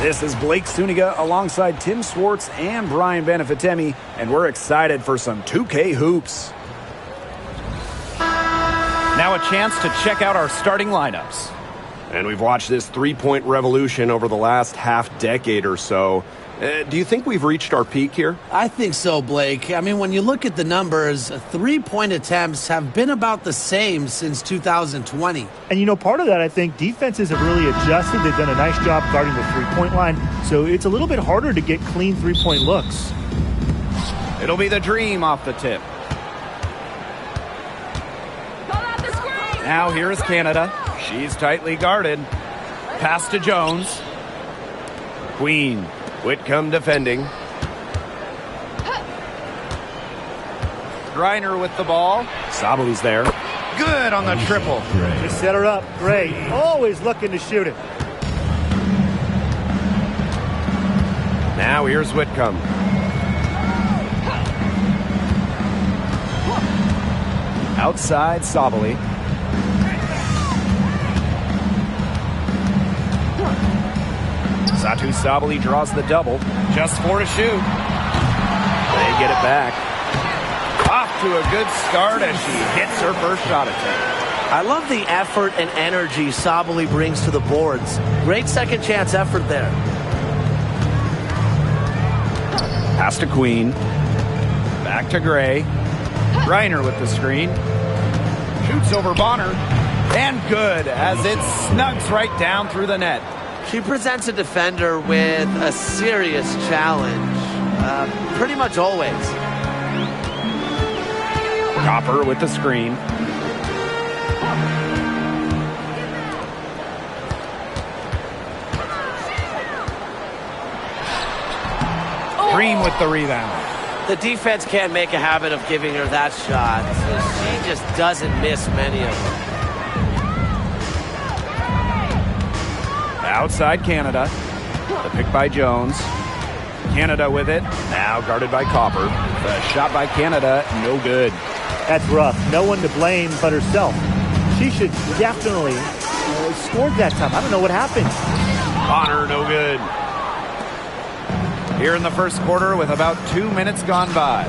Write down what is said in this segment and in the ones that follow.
This is Blake Suniga alongside Tim Swartz and Brian Benefitemi, and we're excited for some 2K hoops. Now a chance to check out our starting lineups. And we've watched this three-point revolution over the last half-decade or so. Do you think we've reached our peak here? I think so, Blake. I mean, when you look at the numbers, three-point attempts have been about the same since 2020. And, you know, part of that, I think, defenses have really adjusted. They've done a nice job guarding the three-point line, so it's a little bit harder to get clean three-point looks. It'll be the Dream off the tip. Now here is Canada. She's tightly guarded. Pass to Jones. Queen. Whitcomb defending. Griner with the ball. Sabali's there. Good on the triple. Just set her up. Great. Always looking to shoot it. Now here's Whitcomb. Outside Sabali. Satu Sabali draws the double. Just 4 to shoot. They get it back. Off to a good start as she hits her first shot attempt. I love the effort and energy Sabali brings to the boards. Great second chance effort there. Pass to Queen. Back to Gray. Griner with the screen. Shoots over Bonner. And good as it snugs right down through the net. She presents a defender with a serious challenge, pretty much always. Copper with the screen. Dream with the rebound. The defense can't make a habit of giving her that shot. She just doesn't miss many of them. Outside Canada. The pick by Jones. Canada with it. Now guarded by Copper. The shot by Canada, no good. That's rough. No one to blame but herself. She should definitely scored that time. I don't know what happened. Bonner, no good. Here in the first quarter with about 2 minutes gone by.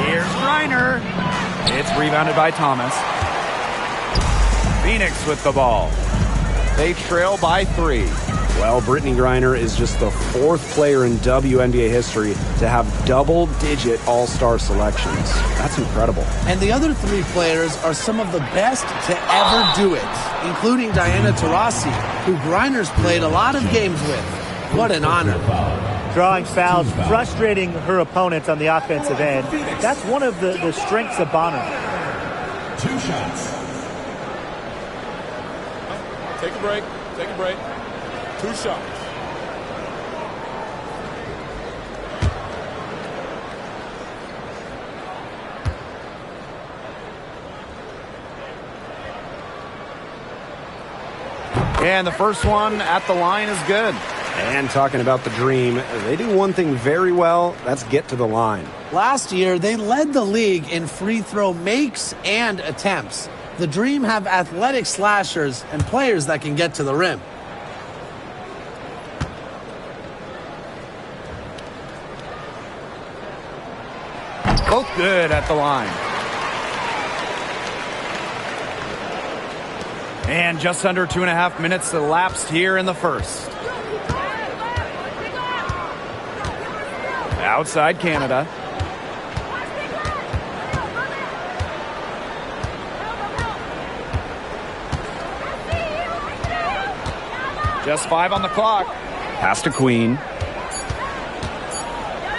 Here's Griner. It's rebounded by Thomas. Phoenix with the ball. They trail by 3. Well, Brittany Griner is just the 4th player in WNBA history to have double-digit all-star selections. That's incredible. And the other 3 players are some of the best to ever do it, including Diana Taurasi, who Griner's played a lot of games with. What an honor. Drawing fouls, frustrating her opponents on the offensive end. That's one of the strengths of Bonner. 2 shots. Take a break. Take a break. 2 shots. And the first one at the line is good. And talking about the Dream, they do one thing very well. That's get to the line. Last year, they led the league in free throw makes and attempts. The Dream have athletic slashers and players that can get to the rim. Both good at the line. And just under 2.5 minutes elapsed here in the first. Outside Canada. Just 5 on the clock. Pass to Queen.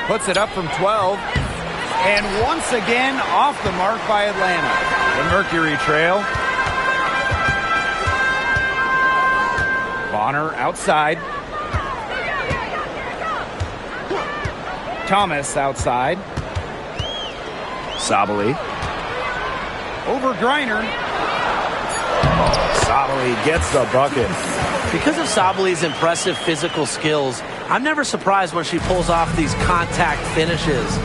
Puts it up from 12. And once again, off the mark by Atlanta. The Mercury trail. Bonner outside. Thomas outside. Sabali. Over Griner. Sabali gets the bucket. Because of Sabali's impressive physical skills, I'm never surprised when she pulls off these contact finishes.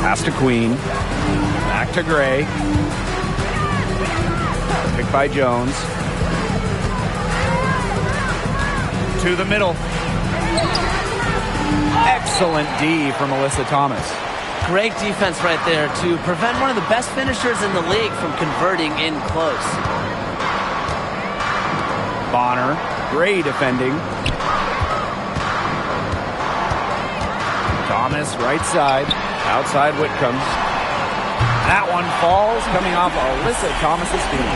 Pass to Queen. Back to Gray. Pick by Jones. To the middle. Excellent D from Alyssa Thomas. Great defense right there to prevent one of the best finishers in the league from converting in close. Bonner, great defending. Thomas, right side. Outside Whitcomb. That one falls, coming off Alyssa Thomas's feet.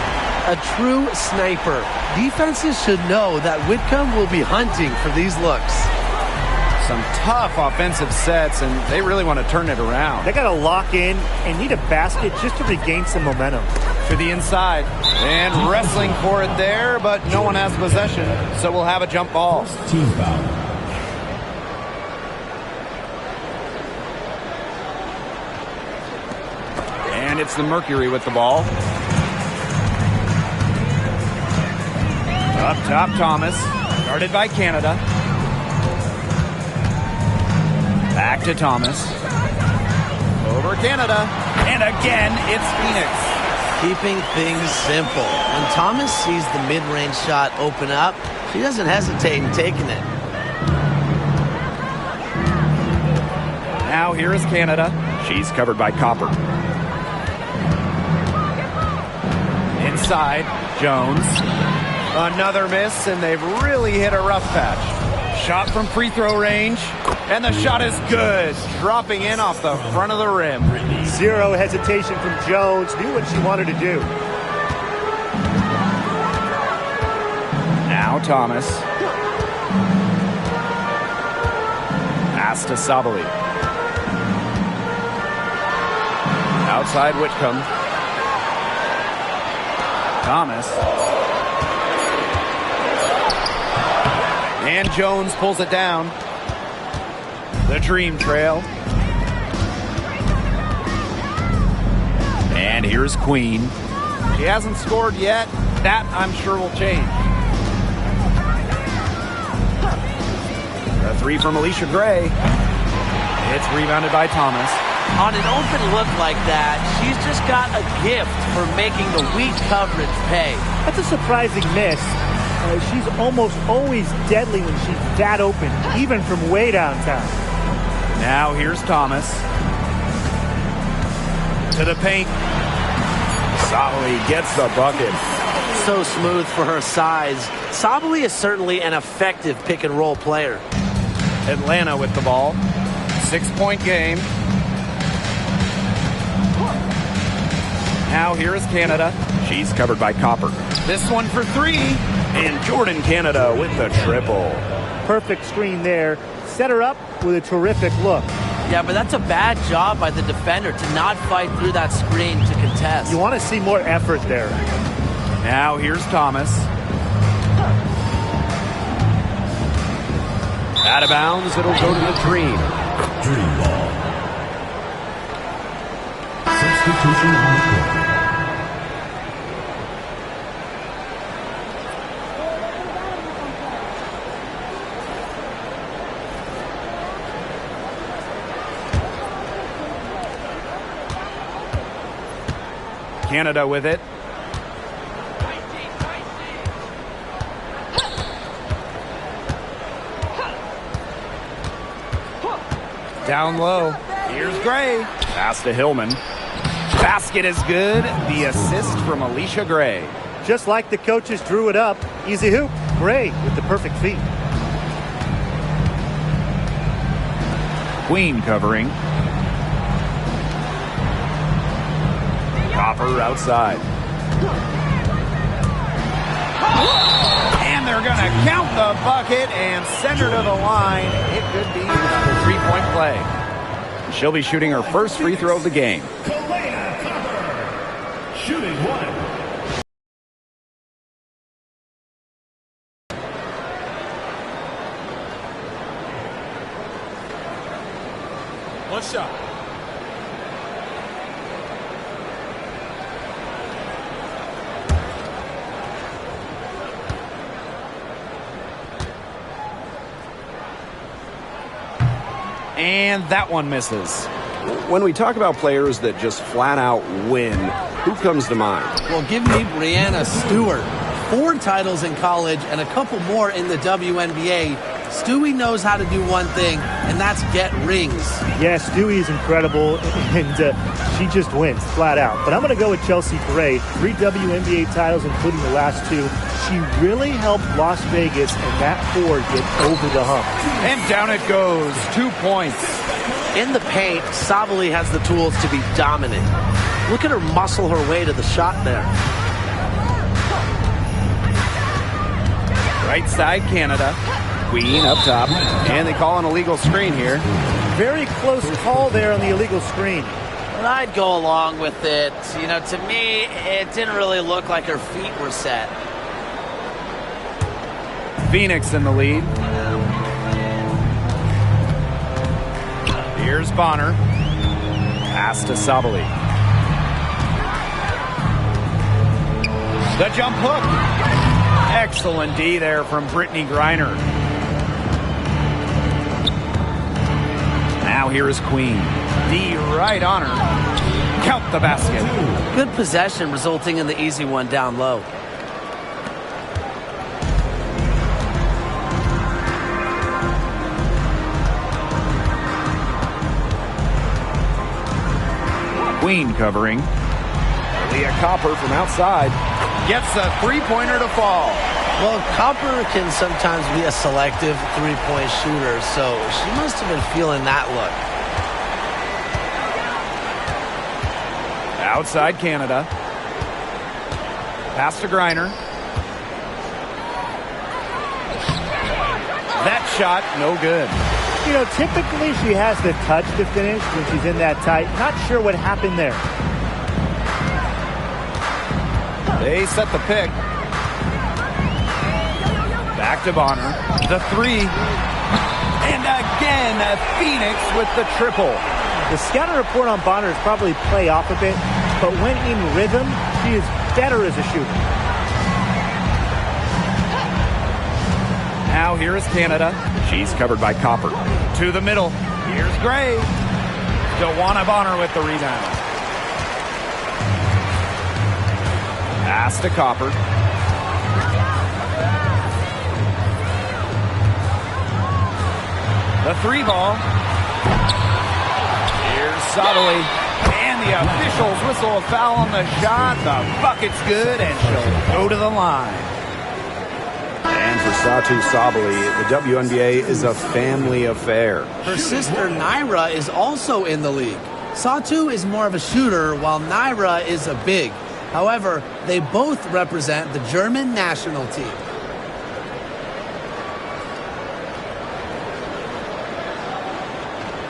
A true sniper. Defenses should know that Whitcomb will be hunting for these looks. Some tough offensive sets, and they really want to turn it around. They got to lock in and need a basket just to regain some momentum. To the inside, and wrestling for it there, but no one has possession, so we'll have a jump ball. Team foul. And it's the Mercury with the ball. Up top, Thomas, guarded by Canada. Back to Thomas. Over Canada. And again, it's Phoenix. Keeping things simple. When Thomas sees the mid-range shot open up, she doesn't hesitate in taking it. Now here is Canada. She's covered by Copper. Inside, Jones. Another miss, and they've really hit a rough patch. Shot from free throw range, and the shot is good. Dropping in off the front of the rim. Zero hesitation from Jones. Knew what she wanted to do. Now Thomas. Pass to Sabali. Outside Whitcomb. Thomas. And Jones pulls it down. The dream trail. And here's Queen. She hasn't scored yet. That, I'm sure, will change. The three from Alicia Gray. It's rebounded by Thomas. On an open look like that, she's just got a gift for making the weak coverage pay. That's a surprising miss. She's almost always deadly when she's that open, even from way downtown. Now here's Thomas. To the paint. Sabali gets the bucket. So smooth for her size. Sabali is certainly an effective pick-and-roll player. Atlanta with the ball. 6-point game. Now here is Canada. She's covered by Copper. This one for three. And Jordan Canada with the triple. Perfect screen there. Set her up with a terrific look. Yeah, but that's a bad job by the defender to not fight through that screen to contest. You want to see more effort there. Now here's Thomas. Out of bounds, it'll go to the Dream. Dream ball. Substitution on the court. Canada with it. Down low. Here's Gray. Pass to Hillman. Basket is good. The assist from Alicia Gray. Just like the coaches drew it up. Easy hoop. Gray with the perfect feet. Queen covering. Copper outside. And they're going to count the bucket and send her to the line. It could be a three-point play. She'll be shooting her first free throw of the game. Shooting one. One shot. And that one misses. When we talk about players that just flat out win, who comes to mind? Well, give me Brianna Stewart. 4 titles in college and a couple more in the WNBA, Stewie knows how to do one thing, and that's get rings. Yeah, Stewie is incredible, and she just wins, flat out. But I'm going to go with Chelsea Gray. 3 WNBA titles, including the last 2. She really helped Las Vegas and that 4 get over the hump. And down it goes. 2 points. In the paint, Sabali has the tools to be dominant. Look at her muscle her way to the shot there. Right side, Canada. Queen up top. And they call an illegal screen here. Very close call there on the illegal screen. But I'd go along with it. You know, to me, it didn't really look like her feet were set. Phoenix in the lead. Here's Bonner. Pass to Sabali. The jump hook. Excellent D there from Brittany Griner. Now here is Queen. D right on her. Count the basket. Good possession resulting in the easy one down low. Queen covering. Leah Copper from outside. Gets a three-pointer to fall. Well, Copper can sometimes be a selective three-point shooter, so she must have been feeling that look. Outside Canada. Pass to Griner. That shot, no good. You know, typically she has the touch to finish when she's in that tight. Not sure what happened there. They set the pick. Back to Bonner. The 3. And again, Phoenix with the triple. The scouting report on Bonner is probably play off a bit, but when in rhythm, she is better as a shooter. Now here is Canada. She's covered by Copper. To the middle. Here's Gray. DeWanna Bonner with the rebound. Pass to Copper. The 3 ball. Here's Sabali. And the officials whistle a foul on the shot. The bucket's good, and she'll go to the line. And for Satou Sabali, the WNBA is a family affair. Her sister Naira is also in the league. Satou is more of a shooter, while Naira is a big. However, they both represent the German national team.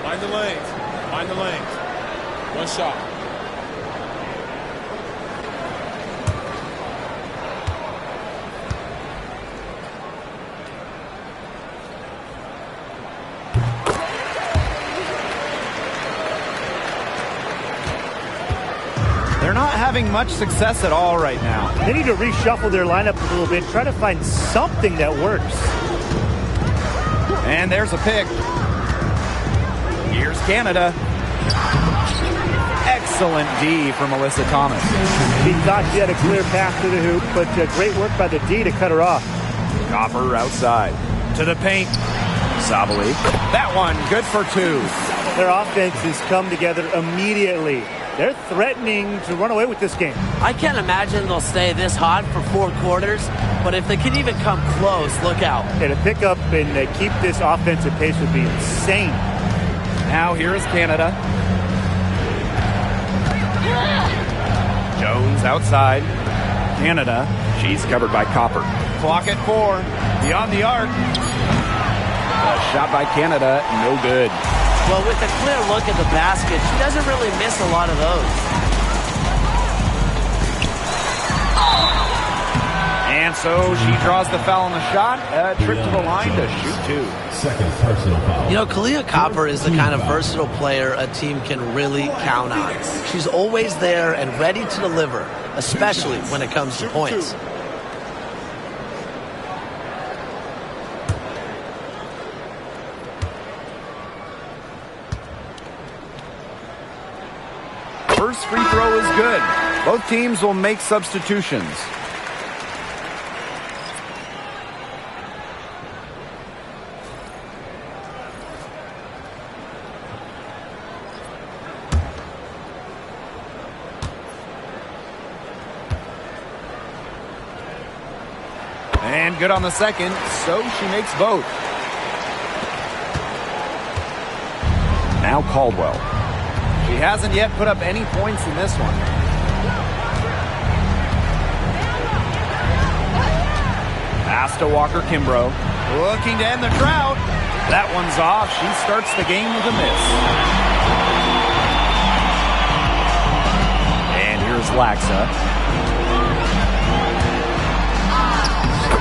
Find the lanes. Find the lanes. One shot. They're not having much success at all right now. They need to reshuffle their lineup a little bit, try to find something that works. And there's a pick. Here's Canada. Excellent D from Alyssa Thomas. She thought she had a clear path to the hoop, but great work by the D to cut her off. Copper outside. To the paint. Sabali. That one, good for 2. Their offense has come together immediately. They're threatening to run away with this game. I can't imagine they'll stay this hot for 4 quarters, but if they can even come close, look out. Yeah, to pick up and keep this offensive pace would be insane. Now here is Canada. Jones outside. Canada. She's covered by Copper. Clock at 4. Beyond the arc. A shot by Canada. No good. Well, with a clear look at the basket, she doesn't really miss a lot of those. And so she draws the foul on the shot. A trip to the line to shoot 2. Second personal foul. You know, Kalia Copper is the kind of versatile player a team can really count on. She's always there and ready to deliver, especially when it comes to points. First free throw is good. Both teams will make substitutions. And good on the second, so she makes both. Now Caldwell. She hasn't yet put up any points in this one. Pass to Walker Kimbrough. Looking to end the drought. That one's off. She starts the game with a miss. And here's Laxa.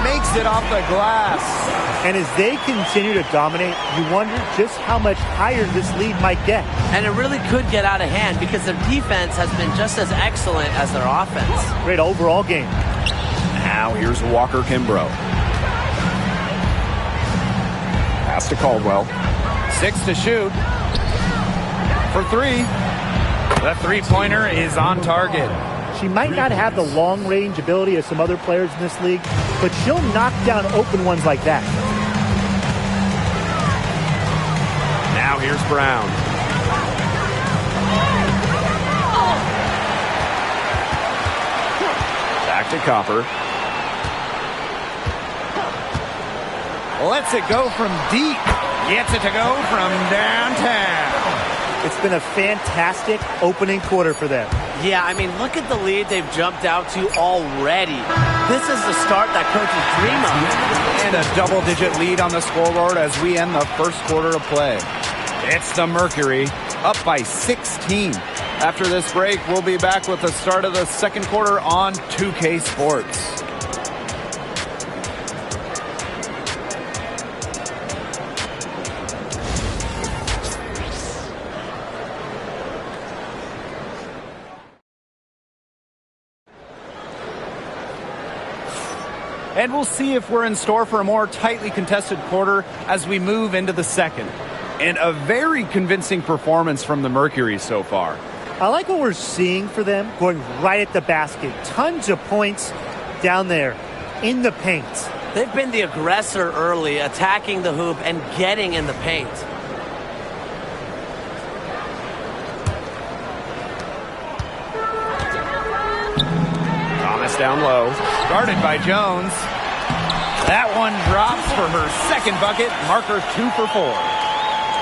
Makes it off the glass. And as they continue to dominate, you wonder just how much higher this lead might get. And it really could get out of hand because their defense has been just as excellent as their offense. Great overall game. Now here's Walker Kimbrough. Pass to Caldwell. 6 to shoot. For 3. The three-pointer is on target. She might not have the long-range ability of some other players in this league, but she'll knock down open ones like that. Now here's Brown. Back to Copper. Lets it go from deep. Gets it to go from downtown. It's been a fantastic opening quarter for them. Yeah, I mean, look at the lead they've jumped out to already. This is the start that coaches dream of. And a double-digit lead on the scoreboard as we end the first quarter of play. It's the Mercury, up by 16. After this break, we'll be back with the start of the second quarter on 2K Sports. And we'll see if we're in store for a more tightly contested quarter as we move into the second. And a very convincing performance from the Mercury so far. I like what we're seeing for them, going right at the basket. Tons of points down there in the paint. They've been the aggressor early, attacking the hoop and getting in the paint. Thomas down low. Guarded by Jones. That one drops for her second bucket. Marker 2 for 4.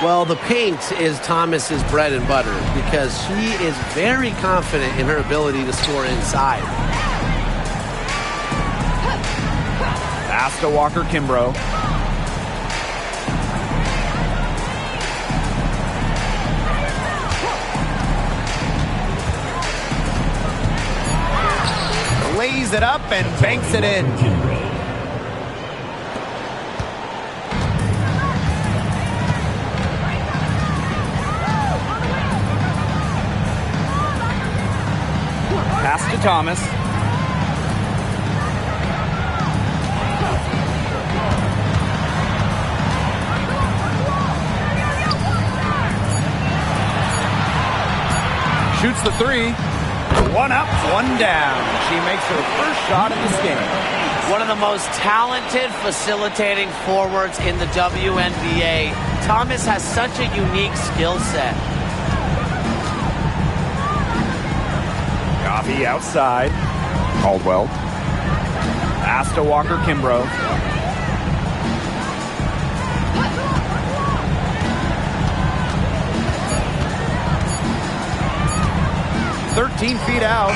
Well, the paint is Thomas's bread and butter because she is very confident in her ability to score inside. Pass to Walker Kimbrough. Lays it up and banks it in. Pass to Thomas. Shoots the 3. 1 up, 1 down. She makes her first shot in this game. One of the most talented facilitating forwards in the WNBA. Thomas has such a unique skill set. Coffee outside. Caldwell. Pass to Walker Kimbrough. "13 feet out.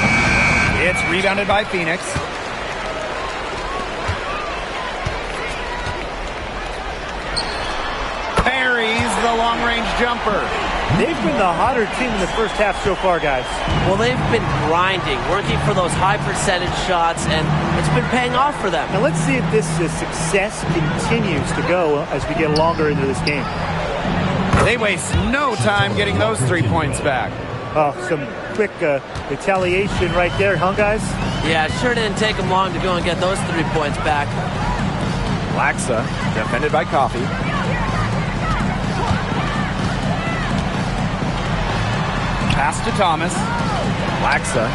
It's rebounded by Phoenix. Parries the long-range jumper. They've been the hotter team in the first half so far, guys. Well, they've been grinding, working for those high percentage shots, and it's been paying off for them. Now let's see if this success continues to go as we get longer into this game. They waste no time getting those 3 points back. Oh, some quick retaliation right there, huh, guys? Yeah, it sure didn't take them long to go and get those 3 points back. Laxa, defended by Coffee. Pass to Thomas. Laxa.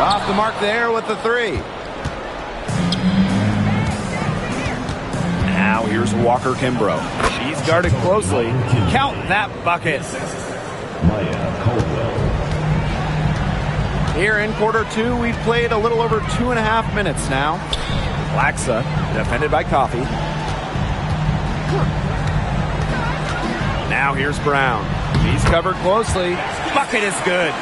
Off the mark there with the 3. Now here's Walker Kimbrough. She's guarded closely. Count that bucket. Maya Caldwell. Here in quarter 2, we've played a little over 2.5 minutes now. Laxa, defended by Coffee. Now here's Brown. He's covered closely. Bucket is good.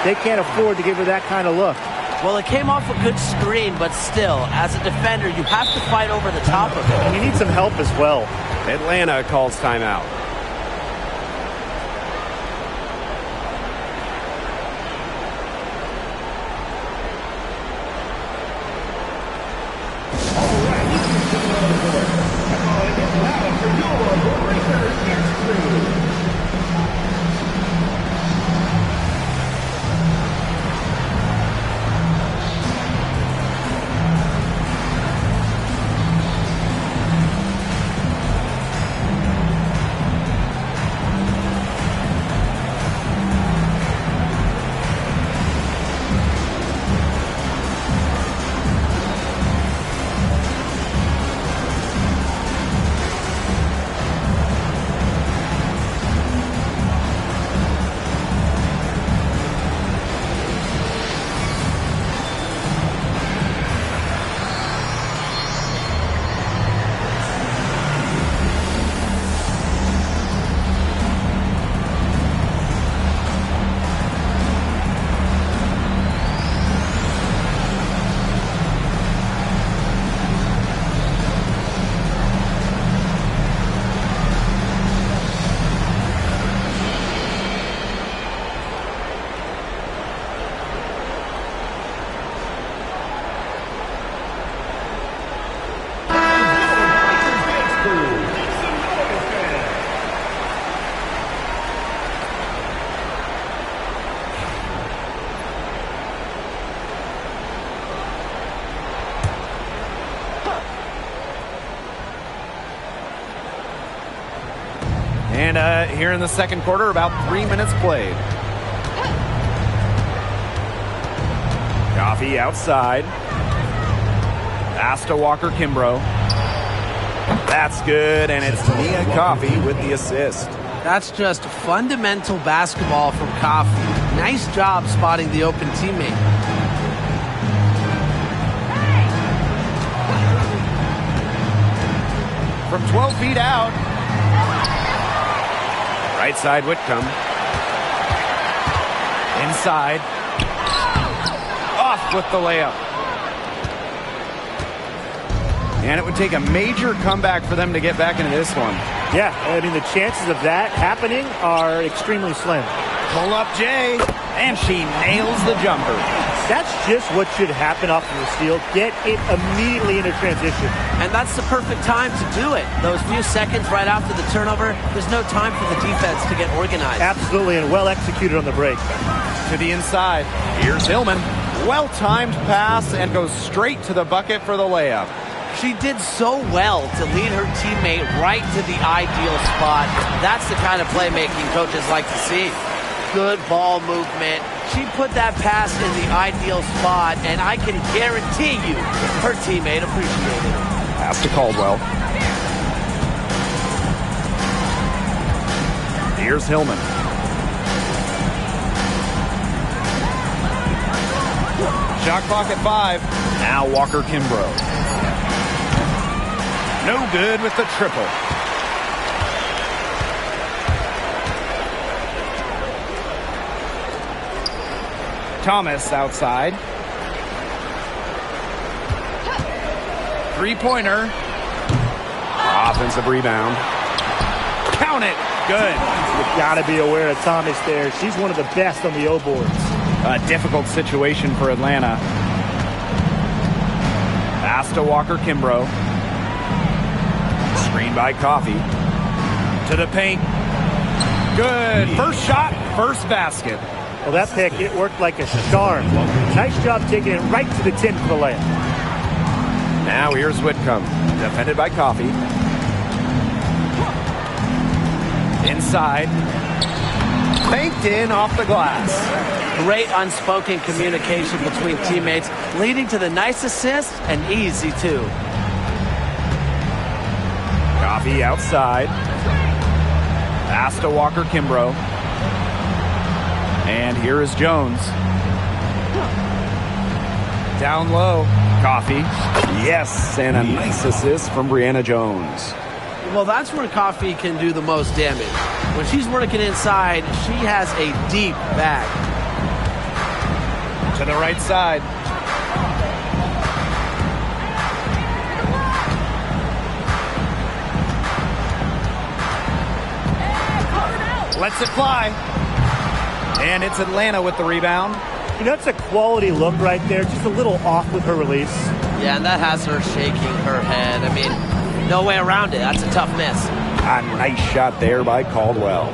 They can't afford to give her that kind of look. Well, it came off a good screen, but still, as a defender, you have to fight over the top of it. You need some help as well. Atlanta calls timeout. And here in the second quarter, about 3 minutes played. Coffee outside. Pass to Walker Kimbrough. That's good, and it's Nia Coffee with the assist. That's just fundamental basketball from Coffee. Nice job spotting the open teammate. From 12 feet out. Right side Whitcomb. Inside. Off with the layup. And it would take a major comeback for them to get back into this one. Yeah, I mean, the chances of that happening are extremely slim. Pull up Jay, and she nails the jumper. That's just what should happen off of the steal. Get it immediately into transition. And that's the perfect time to do it. Those few seconds right after the turnover, there's no time for the defense to get organized. Absolutely, and well executed on the break. To the inside. Here's Hillman. Well-timed pass and goes straight to the bucket for the layup. She did so well to lead her teammate right to the ideal spot. That's the kind of playmaking coaches like to see. Good ball movement. She put that pass in the ideal spot, and I can guarantee you her teammate appreciated it. Pass to Caldwell. Here's Hillman. Shot clock at 5. Now Walker Kimbrough. No good with the triple. Thomas outside. Three-pointer. Offensive rebound. Count it. Good. You've got to be aware of Thomas there. She's one of the best on the O boards. A difficult situation for Atlanta. Pass to Walker Kimbrough. Screen by Coffee. To the paint. Good. First shot, first basket. Well, that pick, it worked like a charm. Nice job taking it right to the 10 for the layup. Now here's Whitcomb. Defended by Coffee. Inside. Banked in off the glass. Great unspoken communication between teammates, leading to the nice assist and easy too. Coffee outside. Pass to Walker Kimbrough. And here is Jones. Down low. Coffee. Yes, and a nice assist from Brianna Jones. Well, that's where Coffee can do the most damage. When she's working inside, she has a deep bag. To the right side. Lets it fly. And it's Atlanta with the rebound. You know, that's a quality look right there. Just a little off with her release. Yeah, and that has her shaking her head. I mean, no way around it. That's a tough miss. A nice shot there by Caldwell.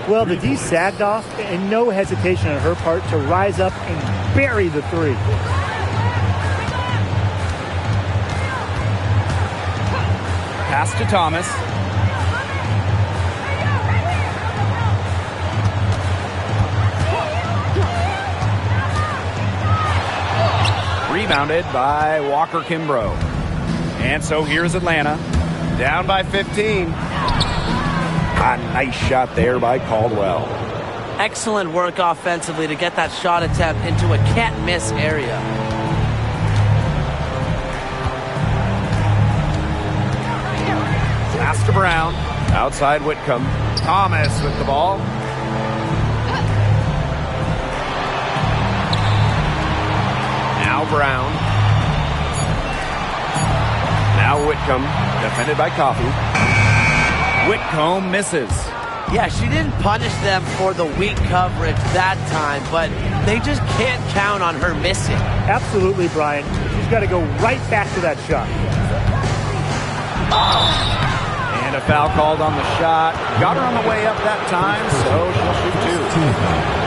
Well, the D sagged off, and no hesitation on her part to rise up and bury the three. Pass to Thomas. Rebounded by Walker Kimbrough. And so here's Atlanta. Down by 15. A nice shot there by Caldwell. Excellent work offensively to get that shot attempt into a can't-miss area. Pass to Brown. Outside Whitcomb. Thomas with the ball. Now Brown. Now Whitcomb. Defended by Coffee. Whitcomb misses. Yeah, she didn't punish them for the weak coverage that time, but they just can't count on her missing. Absolutely, Brian. She's got to go right back to that shot. And a foul called on the shot. Got her on the way up that time, so she'll shoot two.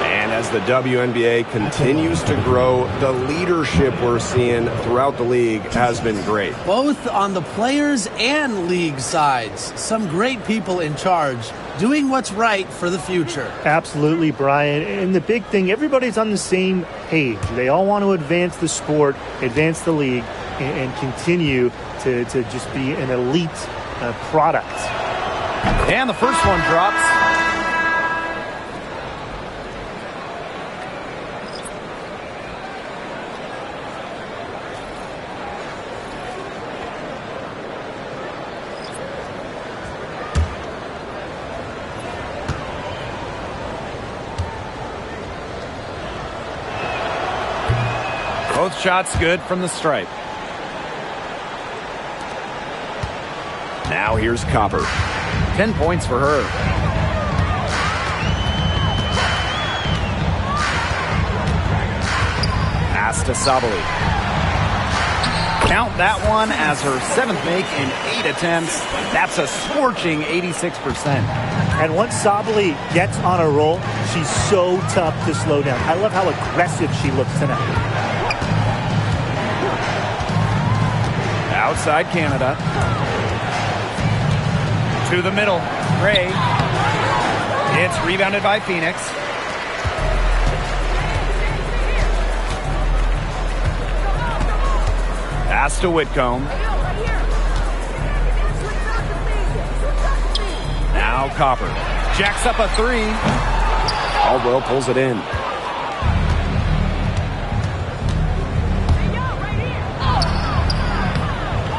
And as the WNBA continues to grow, the leadership we're seeing throughout the league has been great. Both on the players and league sides. Some great people in charge doing what's right for the future. Absolutely, Brian. And the big thing, everybody's on the same page. They all want to advance the sport, advance the league, and continue to just be an elite product. And the first one drops. Both shots good from the stripe. Now here's Copper. 10 points for her. Pass to Sabali. Count that one as her 7th make in 8 attempts. That's a scorching 86%. And once Sabali gets on a roll, she's so tough to slow down. I love how aggressive she looks tonight. Outside Canada. To the middle. Gray. It's rebounded by Phoenix. Pass to Whitcomb. Now Copper. Jacks up a three. Caldwell pulls it in.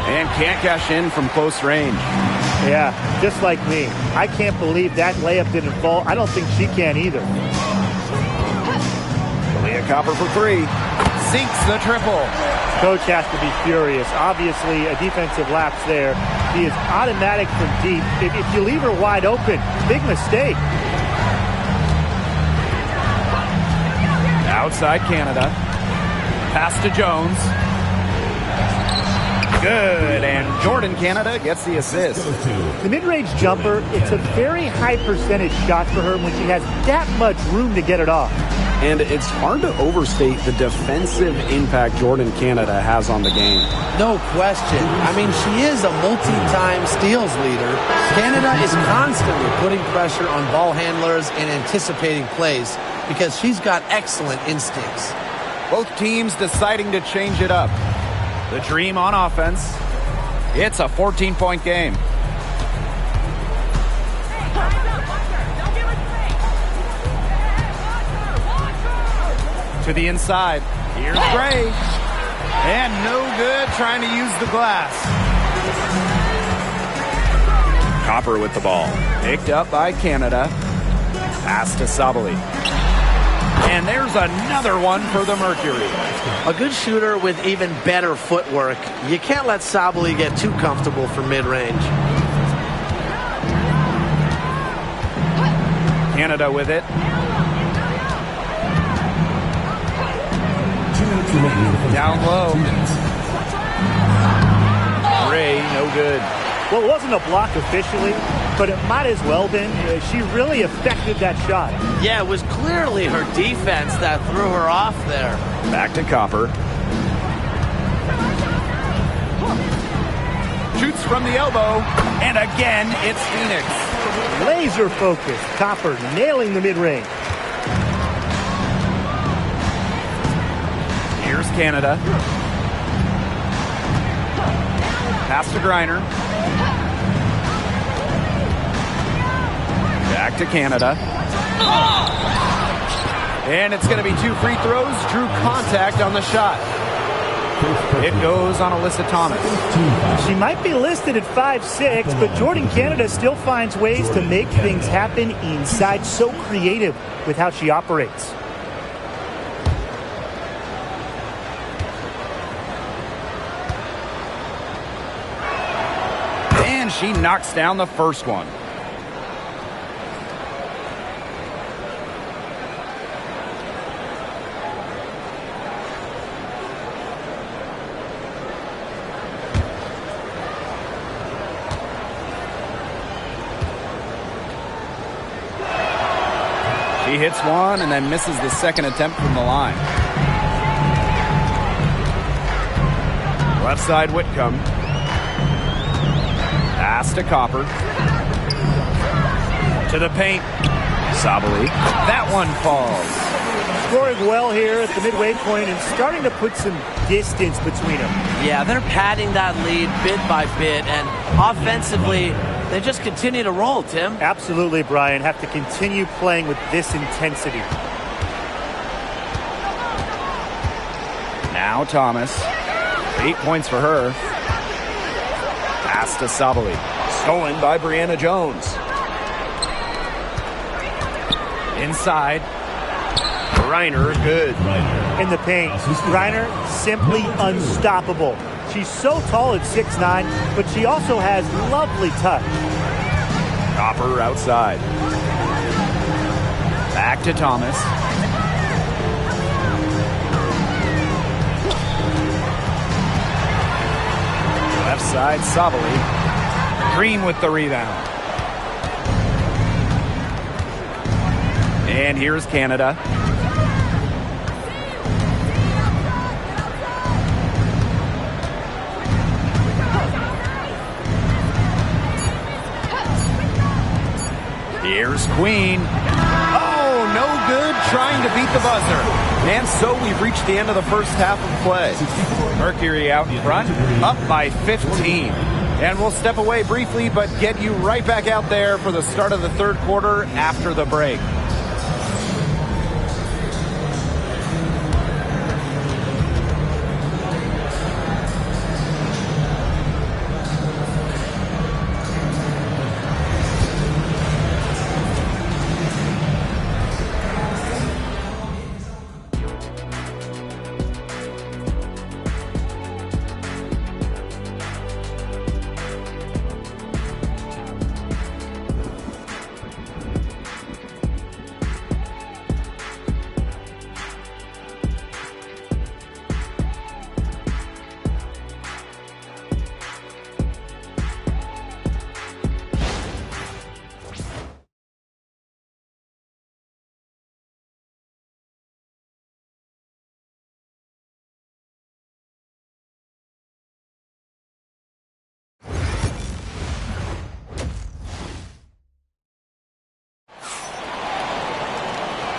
And can't cash in from close range. Yeah, just like me. I can't believe that layup didn't fall. I don't think she can either. Leah Copper for three. Sinks the triple. Coach has to be furious. Obviously, a defensive lapse there. He is automatic from deep. If you leave her wide open, big mistake. Outside Canada. Pass to Jones. Good, and Jordan Canada gets the assist. The mid-range jumper, it's a very high percentage shot for her when she has that much room to get it off. And it's hard to overstate the defensive impact Jordan Canada has on the game. No question. I mean, she is a multi-time steals leader. Canada is constantly putting pressure on ball handlers and anticipating plays because she's got excellent instincts. Both teams deciding to change it up. The Dream on offense. It's a 14-point game. To the inside. Here's Gray. And no good trying to use the glass. Copper with the ball. Picked up by Canada. Pass to Sabali. And there's another one for the Mercury. A good shooter with even better footwork. You can't let Sabali get too comfortable for mid-range. Canada with it. Down low. Ray, no good. Well, it wasn't a block officially, but it might as well been. She really affected that shot. Yeah, it was clearly her defense that threw her off there. Back to Copper. Shoots from the elbow, and again, it's Phoenix. Laser focused. Copper nailing the mid-range. Here's Canada. Pass to Griner. Back to Canada. And it's going to be 2 free throws. Drew contact on the shot. It goes on Alyssa Thomas. She might be listed at 5'6", but Jordan Canada still finds ways to make things happen inside. So creative with how she operates. And she knocks down the first one. She hits one and then misses the second attempt from the line. Left side Whitcomb. Pass to Copper. To the paint. Sabali. That one falls. Scoring well here at the midway point and starting to put some distance between them. Yeah, they're padding that lead bit by bit, and offensively, they just continue to roll, Tim. Absolutely, Brian. Have to continue playing with this intensity. Now Thomas. 8 points for her. Pass to Sabali. Stolen by Brianna Jones. Inside. Griner, good. In the paint, Griner simply unstoppable. She's so tall at 6'9", but she also has lovely touch. Copper outside. Back to Thomas. Left side, Sabali. Green with the rebound. And here's Canada. Here's Queen. Oh, no good trying to beat the buzzer. And so we've reached the end of the first half of play. Mercury out in front, up by 15. And we'll step away briefly, but get you right back out there for the start of the third quarter after the break.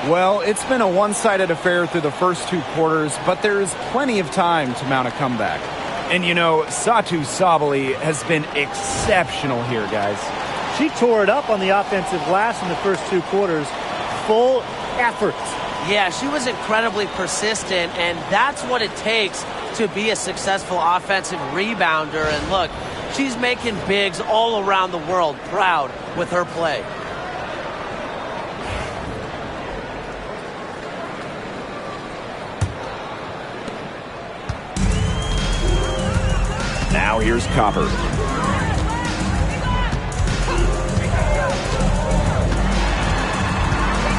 Well, it's been a one-sided affair through the first 2 quarters, but there is plenty of time to mount a comeback. And you know, Satu Sabali has been exceptional here, guys. She tore it up on the offensive glass in the first 2 quarters. Full effort. Yeah, she was incredibly persistent, and that's what it takes to be a successful offensive rebounder. And look, she's making bigs all around the world proud with her play. Now here's Copper.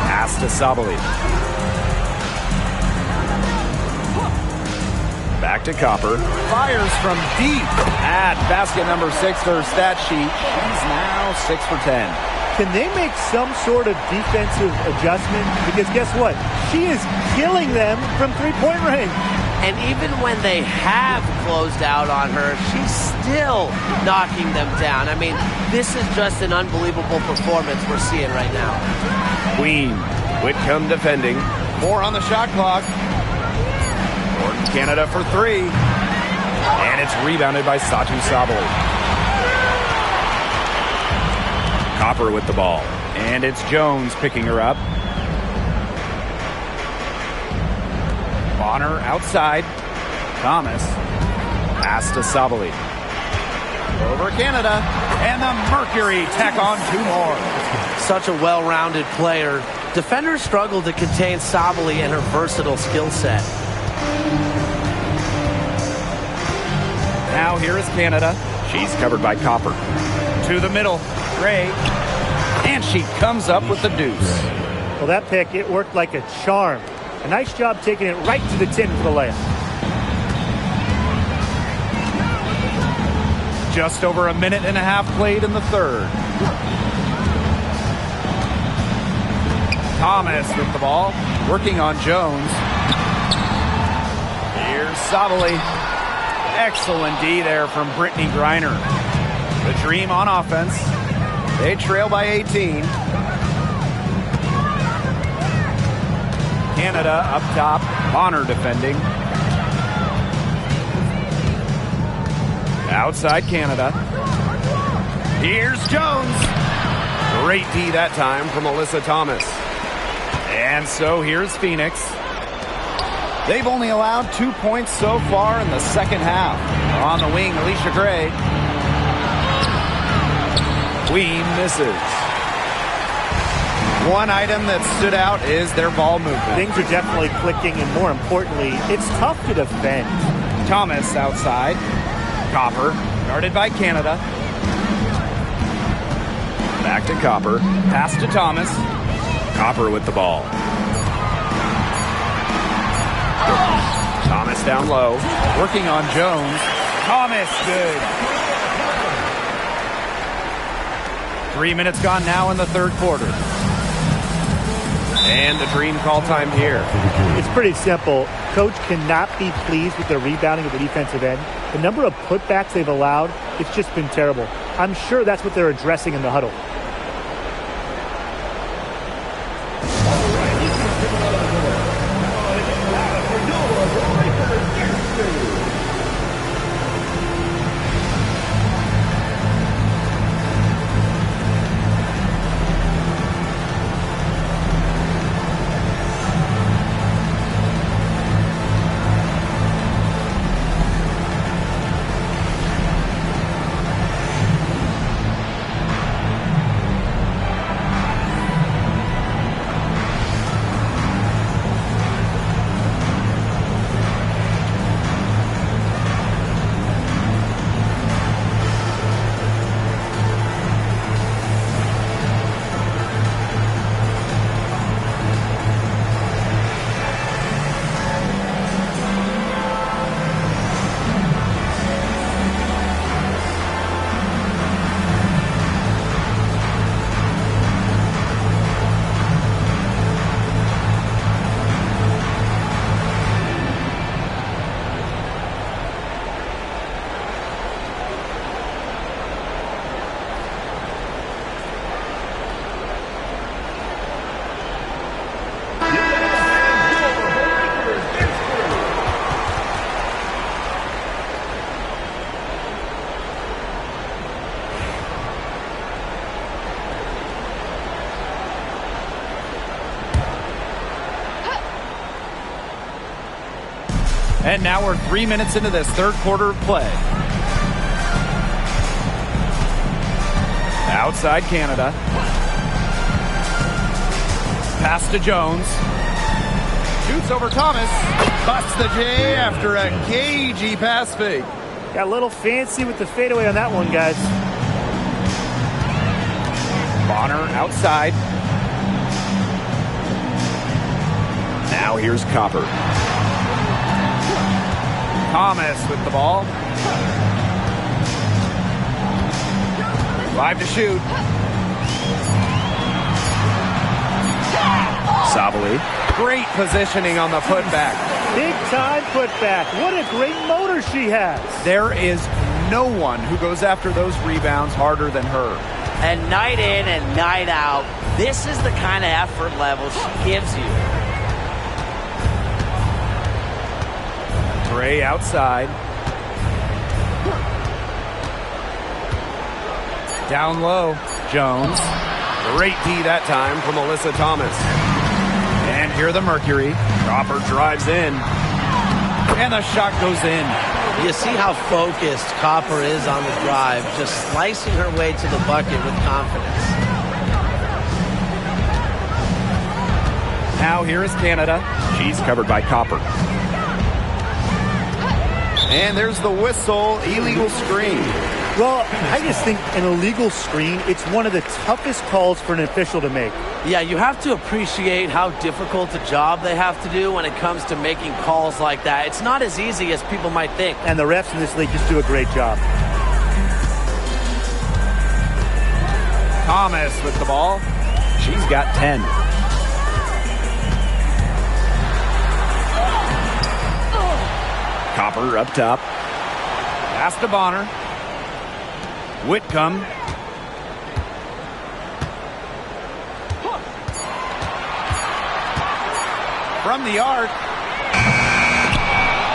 Pass to Sabali. Back to Copper. Fires from deep. At basket number 6 to her stat sheet. She's now 6 for 10. Can they make some sort of defensive adjustment? Because guess what? She is killing them from three-point range. And even when they have closed out on her, she's still knocking them down. I mean, this is just an unbelievable performance we're seeing right now. Queen. Whitcomb defending. 4 on the shot clock. Jordan Canada for 3. And it's rebounded by Satu Sabali. Copper with the ball. And it's Jones picking her up. Bonner outside. Thomas. Pass to Sabali. Over Canada. And the Mercury tack on 2 more. Such a well-rounded player. Defenders struggle to contain Sabali and her versatile skill set. Now here is Canada. She's covered by Copper. To the middle. Gray. And she comes up with the deuce. Well, that pick, it worked like a charm. A nice job taking it right to the tin for the layup. Just over a minute and a half played in the third. Thomas with the ball, working on Jones. Here's Sabali. Excellent D there from Brittany Griner. The Dream on offense. They trail by 18. Canada up top. Bonner defending. Outside Canada. Here's Jones. Great D that time from Alyssa Thomas. And so here's Phoenix. They've only allowed 2 points so far in the second half. On the wing, Alicia Gray. Queen misses. One item that stood out is their ball movement. Things are definitely clicking, and more importantly, it's tough to defend. Thomas outside. Copper, guarded by Canada. Back to Copper. Pass to Thomas. Copper with the ball. Thomas down low. Working on Jones. Thomas, good. 3 minutes gone now in the third quarter. And the Dream call time here. It's pretty simple. Coach cannot be pleased with the rebounding of the defensive end. The number of putbacks they've allowed, it's just been terrible. I'm sure that's what they're addressing in the huddle. And now we're 3 minutes into this third quarter of play. Outside Canada. Pass to Jones. Shoots over Thomas. Busts the J after a cagey pass fake. Got a little fancy with the fadeaway on that one, guys. Bonner outside. Now here's Copper. Thomas with the ball. 5 to shoot. Sabali. Great positioning on the putback. Big time putback. What a great motor she has. There is no one who goes after those rebounds harder than her. And night in and night out, this is the kind of effort level she gives you. Gray outside. Down low, Jones. Great D that time from Alyssa Thomas. And here the Mercury. Copper drives in. And the shot goes in. You see how focused Copper is on the drive, just slicing her way to the bucket with confidence. Now here is Canada. She's covered by Copper. And there's the whistle, illegal screen. Well, I just think an illegal screen, it's one of the toughest calls for an official to make. Yeah, you have to appreciate how difficult a job they have to do when it comes to making calls like that. It's not as easy as people might think. And the refs in this league just do a great job. Thomas with the ball. She's got 10. Copper up top. Pass to Bonner. Whitcomb. From the arc.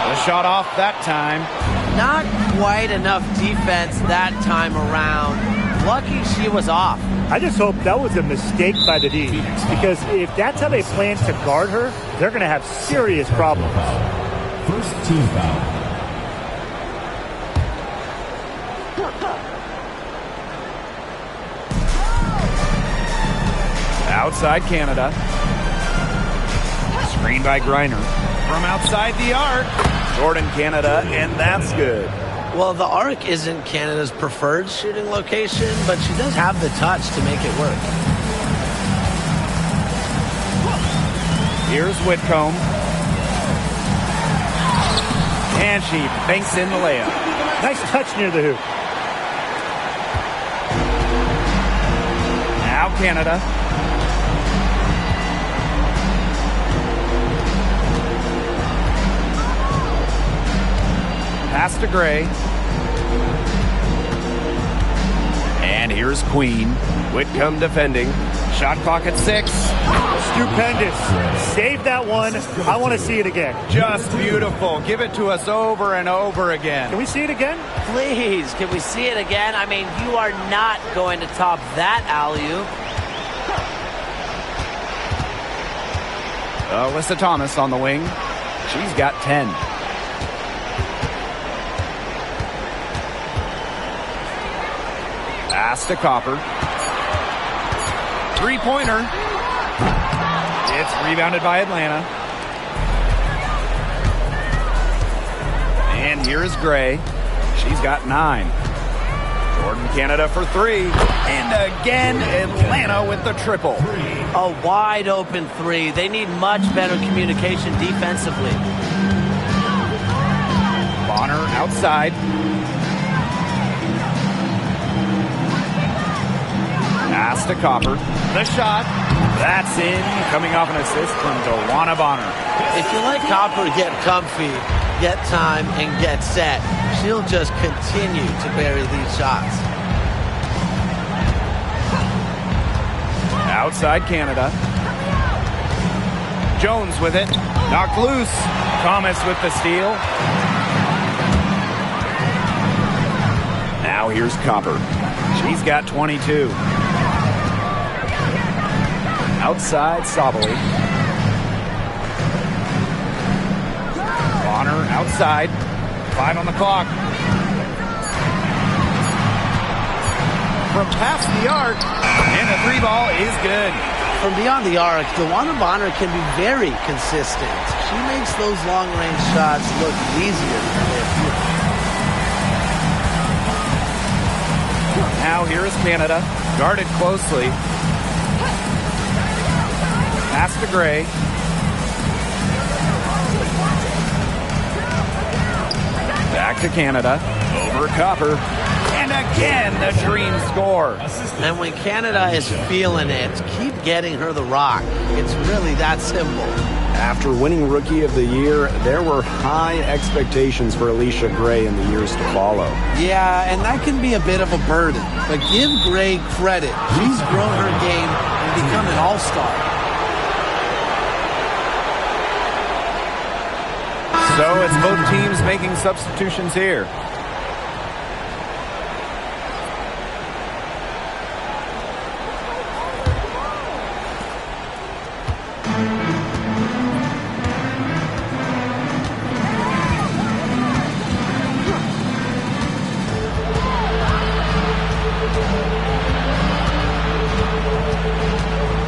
The shot off that time. Not quite enough defense that time around. Lucky she was off. I just hope that was a mistake by the D, because if that's how they plan to guard her, they're going to have serious problems. First team foul. Outside Canada. Screen by Griner. From outside the arc. Jordan Canada, and that's good. Well, the arc isn't Canada's preferred shooting location, but she does have the touch to make it work. Here's Whitcomb. And she banks in the layup. Nice touch near the hoop. Now Canada. Pass to Gray. And here's Queen. Whitcomb defending. Shot clock at 6. Stupendous. Save that one. I want to see it again. Just beautiful. Give it to us over and over again. Can we see it again? Please, can we see it again? I mean, you are not going to top that alley-oop. Alyssa Thomas on the wing. She's got 10. Pass to Copper. Three-pointer. It's rebounded by Atlanta. And here is Gray. She's got 9. Jordan Canada for 3. And again, Atlanta with the triple. A wide open 3. They need much better communication defensively. Bonner outside. Pass to Copper. The shot. That's in. Coming off an assist from Dewana Bonner. If you let Copper get comfy, get time, and get set, she'll just continue to bury these shots. Outside Canada. Jones with it. Knocked loose. Thomas with the steal. Now here's Copper. She's got 22. Outside Sabali. Bonner outside. 5 on the clock. From past the arc, and the 3 ball is good. From beyond the arc, DeWanna Bonner can be very consistent. She makes those long-range shots look easier than they appear. Now here is Canada, guarded closely. Pass to Gray. Back to Canada, over Copper. And again, the Dream score. And when Canada is feeling it, keep getting her the rock. It's really that simple. After winning Rookie of the Year, there were high expectations for Alicia Gray in the years to follow. Yeah, and that can be a bit of a burden. But give Gray credit. She's grown her game and become an all-star. So it's both teams making substitutions here.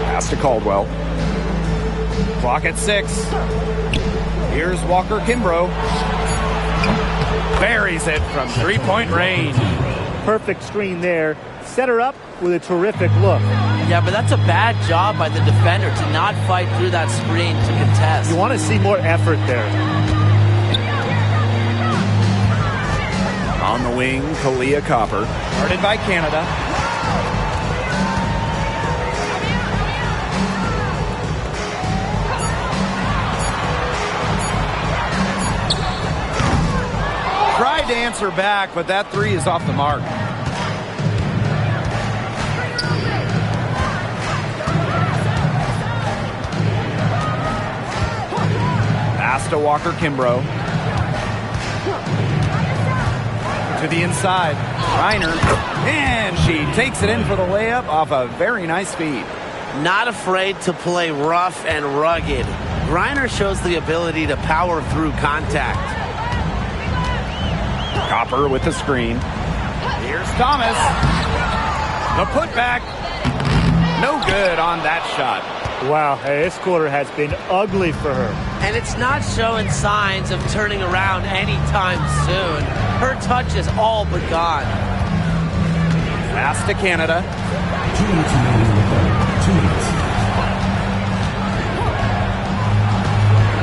Pass to Caldwell. Clock at 6. Here's Walker Kimbrough. Buries it from 3-point range. Perfect screen there. Set her up with a terrific look. Yeah, but that's a bad job by the defender to not fight through that screen to contest. You want to see more effort there. On the wing, Kalia Copper. Guarded by Canada. Tried to answer back, but that 3 is off the mark. Pass to Walker Kimbrough. To the inside. Reiner. And she takes it in for the layup off a very nice feed. Not afraid to play rough and rugged. Reiner shows the ability to power through contact. Copper with the screen. Here's Thomas. The putback. No good on that shot. Wow, hey, this quarter has been ugly for her. And it's not showing signs of turning around anytime soon. Her touch is all but gone. Pass to Canada. 2 minutes remaining in the third. 2 minutes.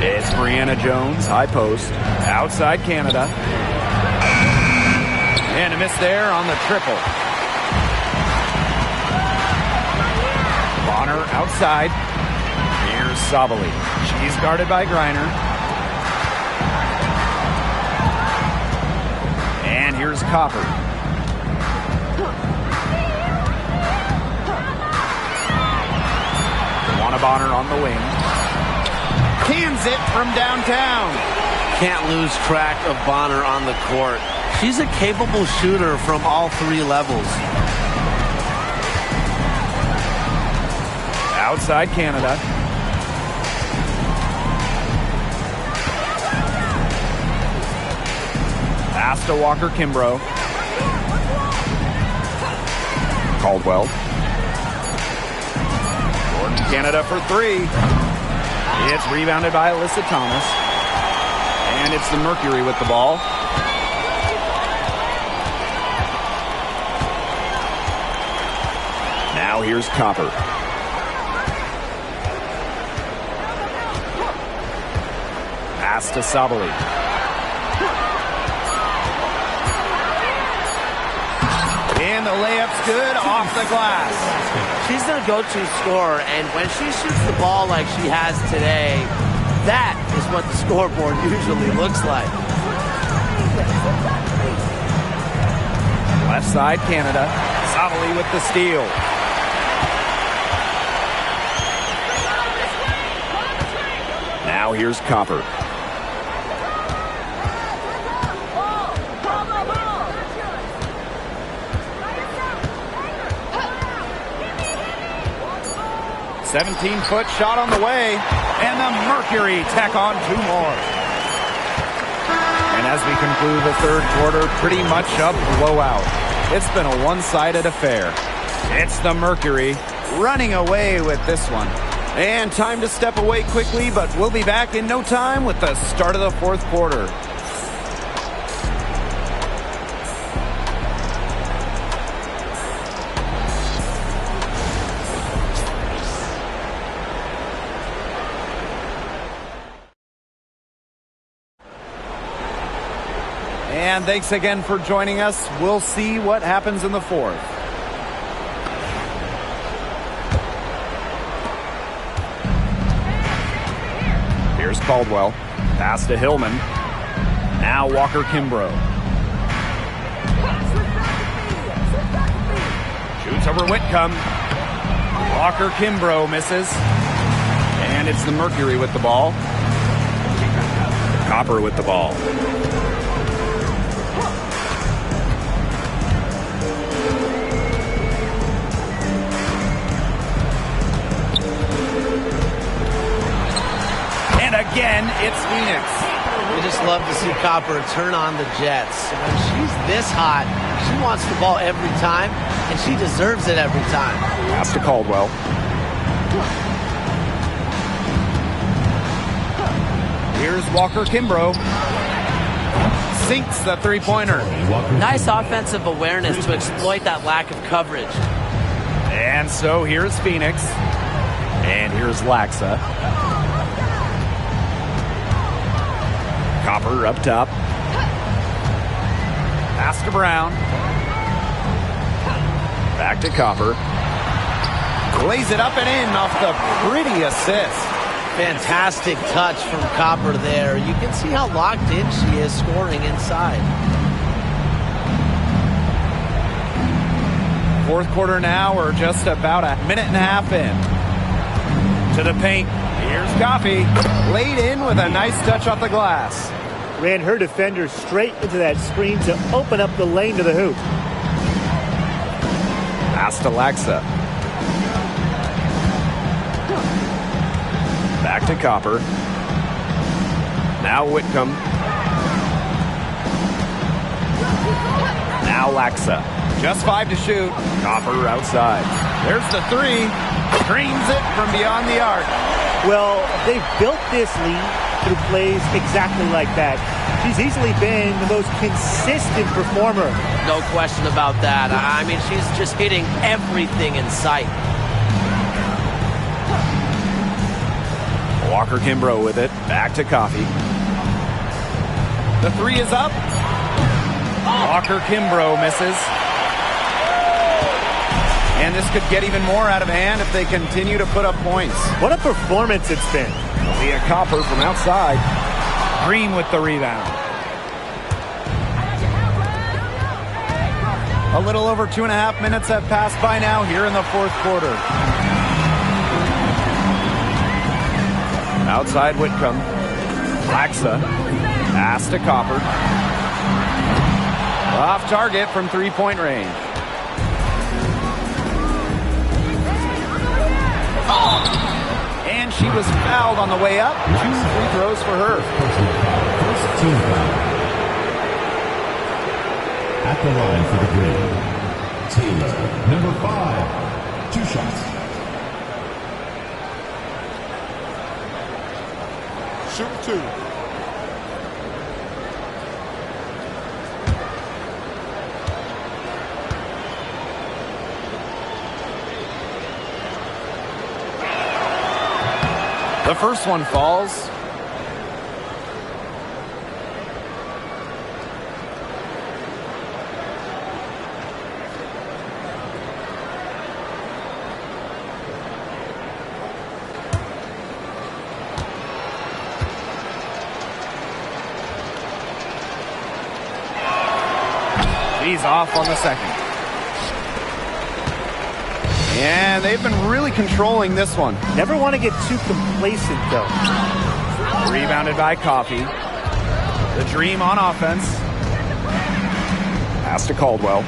It's Brianna Jones, high post. Outside Canada. And a miss there on the triple. Bonner outside. Here's Sabali. She's guarded by Griner. And here's Copper. DeWanna Bonner on the wing. Cans it from downtown. Can't lose track of Bonner on the court. She's a capable shooter from all 3 levels. Outside Canada. Pass to Walker Kimbrough. Caldwell. Jordan Canada for 3. It's rebounded by Alyssa Thomas. And it's the Mercury with the ball. Now here's Copper. Pass to Sabali. And the layup's good off the glass. She's their go-to scorer, and when she shoots the ball like she has today, that is what the scoreboard usually looks like. Left side, Canada. Sabali with the steal. Now here's Copper. "17-foot shot on the way, and the Mercury tack on 2 more. And as we conclude the third quarter, pretty much a blowout. It's been a one-sided affair. It's the Mercury running away with this one. And time to step away quickly, but we'll be back in no time with the start of the fourth quarter. And thanks again for joining us. We'll see what happens in the fourth. Here's Caldwell. Pass to Hillman. Now Walker Kimbrough. Shoots over Whitcomb. Walker Kimbrough misses. And it's the Mercury with the ball. Copper with the ball. Again, it's Phoenix. We just love to see Copper turn on the Jets. When she's this hot, she wants the ball every time, and she deserves it every time. Pass to Caldwell. Here's Walker Kimbrough. Sinks the three-pointer. Nice offensive awareness to exploit that lack of coverage. And so here's Phoenix. And here's Laxa. Copper up top. Pass to Brown. Back to Copper. Lays it up and in off the pretty assist. Fantastic touch from Copper there. You can see how locked in she is scoring inside. Fourth quarter now. We're just about a minute and a half in. To the paint. Here's Coffey. Laid in with a nice touch off the glass. Ran her defender straight into that screen to open up the lane to the hoop. Pass to Laxa. Back to Copper. Now Whitcomb. Now Laxa. Just 5 to shoot. Copper outside. There's the three. Screams it from beyond the arc. Well, they've built this lead through plays exactly like that. She's easily been the most consistent performer. No question about that. I mean, she's just hitting everything in sight. Walker Kimbrough with it. Back to Coffey. The three is up. Walker Kimbrough misses. And this could get even more out of hand if they continue to put up points. What a performance it's been. Leah Copper from outside. Green with the rebound. A little over 2.5 minutes have passed by now here in the fourth quarter. Outside Whitcomb. Laxa. Pass to Copper. Off target from three-point range. And she was fouled on the way up. 2 free throws for her. First team foul. At the line for the green. Taylor, number 5. 2 shots. Shoot 2. The first one falls. He's off on the second. And they've been really controlling this one. Never want to get too complacent, though. Rebounded by Coffey. The Dream on offense. Pass to Caldwell.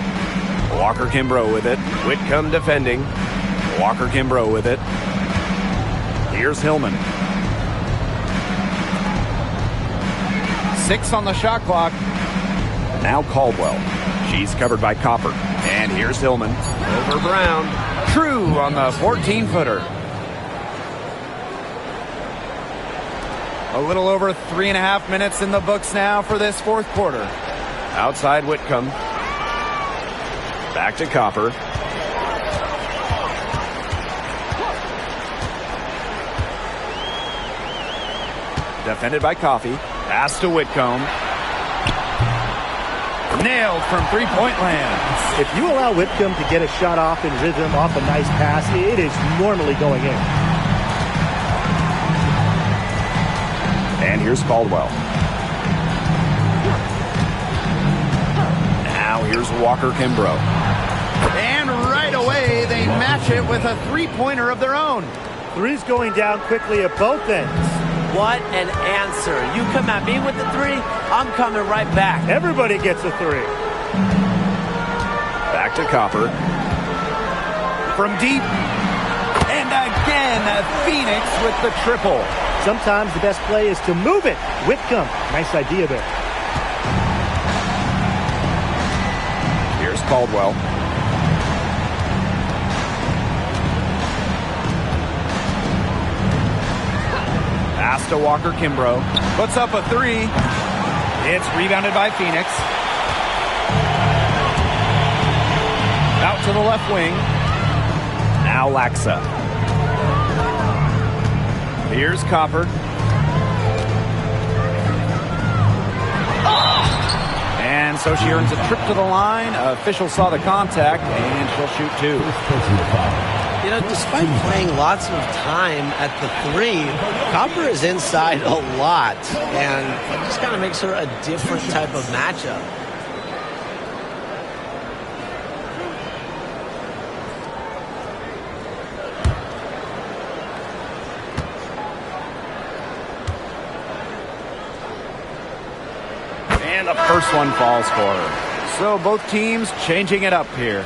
Walker Kimbrough with it. Whitcomb defending. Walker Kimbrough with it. Here's Hillman. 6 on the shot clock. Now Caldwell. She's covered by Copper. And here's Hillman. Over Brown. True on the 14-footer. A little over 3.5 minutes in the books now for this fourth quarter. Outside Whitcomb. Back to Copper. Defended by Coffey. Pass to Whitcomb. Nailed from three-point land. If you allow Whitcomb to get a shot off in rhythm off a nice pass, it is normally going in. And here's Caldwell. Now here's Walker Kimbrough. And right away, they match it with a three-pointer of their own. Three's going down quickly at both ends. What an answer. You come at me with the three, I'm coming right back. Everybody gets a three. Back to Copper. From deep. And again, Phoenix with the triple. Sometimes the best play is to move it. Whitcomb, nice idea there. Here's Caldwell. Pass to Walker Kimbrough. Puts up a three. It's rebounded by Phoenix. Out to the left wing. Now Laxa. Here's Copper. And so she earns a trip to the line. Official saw the contact, and she'll shoot two. You know, despite playing lots of time at the three, Copper is inside a lot, and it just kind of makes her a different type of matchup. And the first one falls for her. So both teams changing it up here.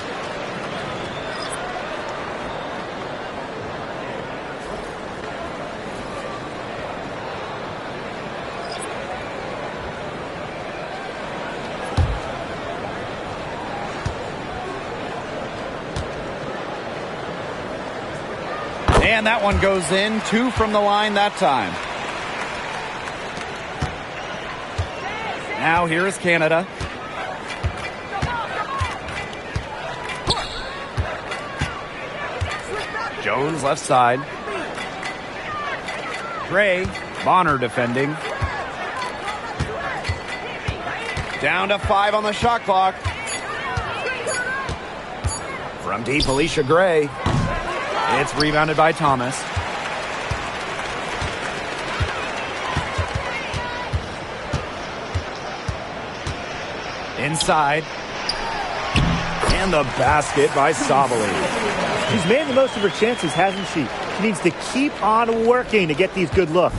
And that one goes in. 2 from the line that time. Now here is Canada. Jones left side. Gray. Bonner defending. Down to 5 on the shot clock. From deep, Alicia Gray. It's rebounded by Thomas. Inside. And the basket by Sabali. She's made the most of her chances, hasn't she? She needs to keep on working to get these good looks.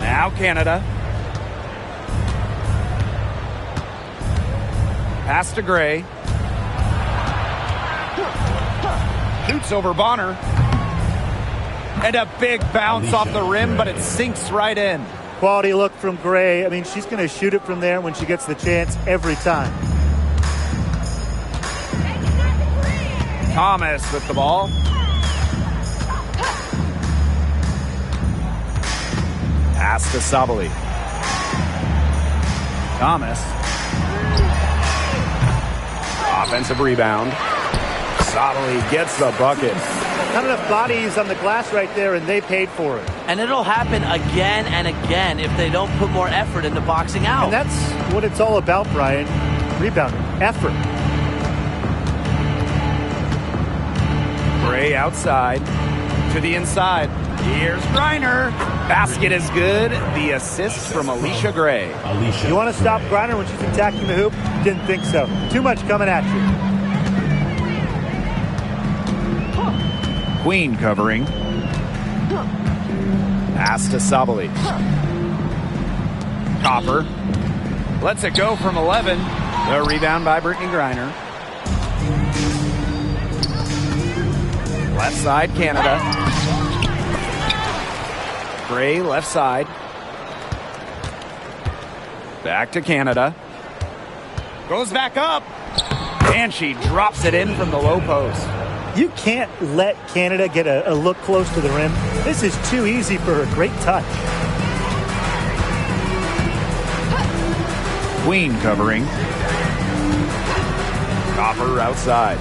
Now Canada. Pass to Gray. Shoots over Bonner. And a big bounce off the rim, but it sinks right in. Quality look from Gray. I mean, she's going to shoot it from there when she gets the chance every time. Thomas with the ball. Pass to Sabali. Thomas. Offensive rebound. Sabali gets the bucket. Not enough bodies on the glass right there, and they paid for it. And it'll happen again and again if they don't put more effort into boxing out. And that's what it's all about, Brian. Rebounding. Effort. Gray outside. To the inside. Here's Griner. Basket is good. The assist from Alicia Gray. You want to stop Griner when she's attacking the hoop? Didn't think so. Too much coming at you. Queen covering. Pass to Sabali. Copper. Lets it go from 11. The rebound by Brittany Griner. Left side, Canada. Gray left side. Back to Canada. Goes back up. And she drops it in from the low post. You can't let Canada get a look close to the rim. This is too easy for her. Great touch. Queen covering. Copper outside.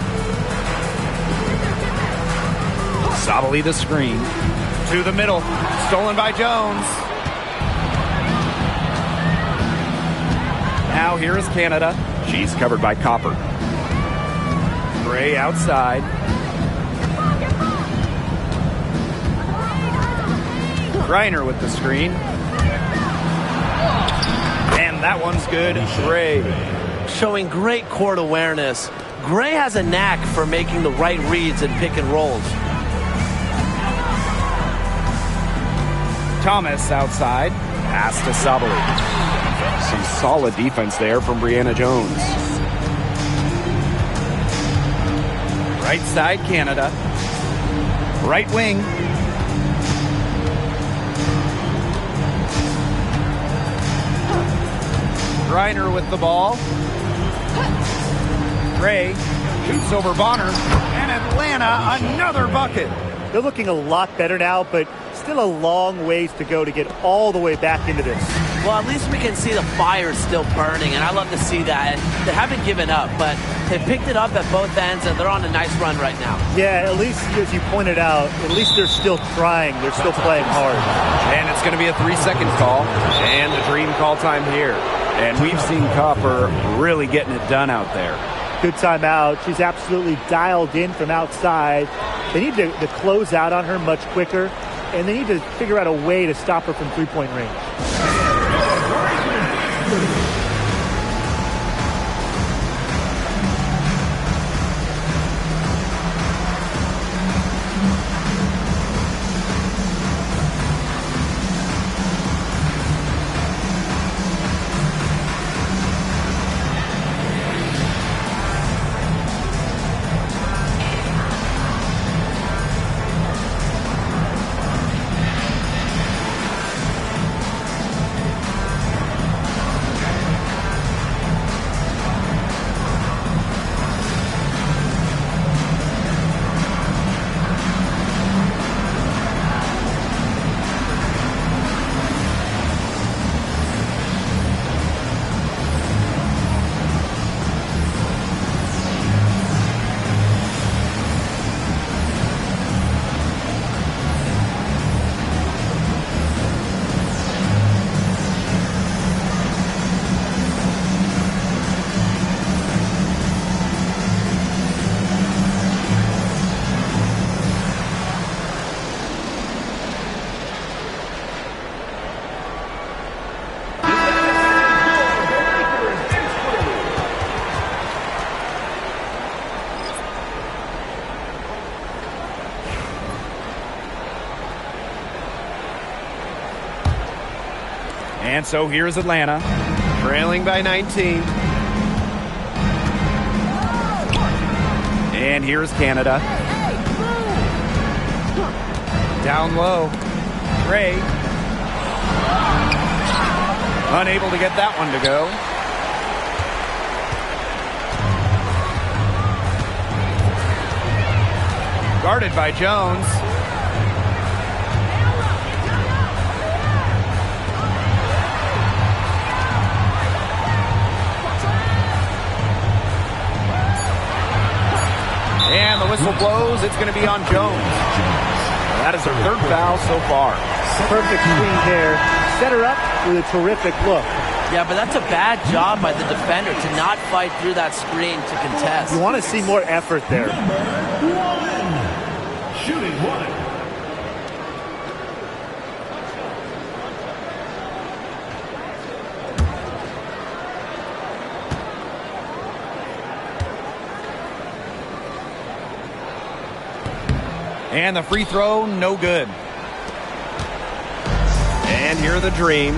Sabali the screen. To the middle. Stolen by Jones. Now here is Canada. She's covered by Copper. Gray outside. Griner with the screen. And that one's good. Gray. Showing great court awareness. Gray has a knack for making the right reads and pick and rolls. Thomas outside. Pass to Sabali. Some solid defense there from Brianna Jones. Right side, Canada. Right wing. Griner with the ball. Gray shoots over Bonner. And Atlanta, another bucket. They're looking a lot better now, but still a long ways to go to get all the way back into this. Well, at least we can see the fire still burning, and I love to see that. And they haven't given up, but they picked it up at both ends, and they're on a nice run right now. Yeah, at least, as you pointed out, at least they're still trying. They're still playing hard. And it's going to be a 3-second call. And the dream call time here. And we've seen Copper really getting it done out there. Good timeout. She's absolutely dialed in from outside. They need to close out on her much quicker, and they need to figure out a way to stop her from three-point range. And so here's Atlanta, trailing by 19. And here's Canada. Down low. Gray. Unable to get that one to go. Guarded by Jones. And the whistle blows. It's going to be on Jones. That is her third foul so far. Perfect screen there. Set her up with a terrific look. Yeah, but that's a bad job by the defender to not fight through that screen to contest. You want to see more effort there. Shooting one. And the free throw, no good. And here are the Dream.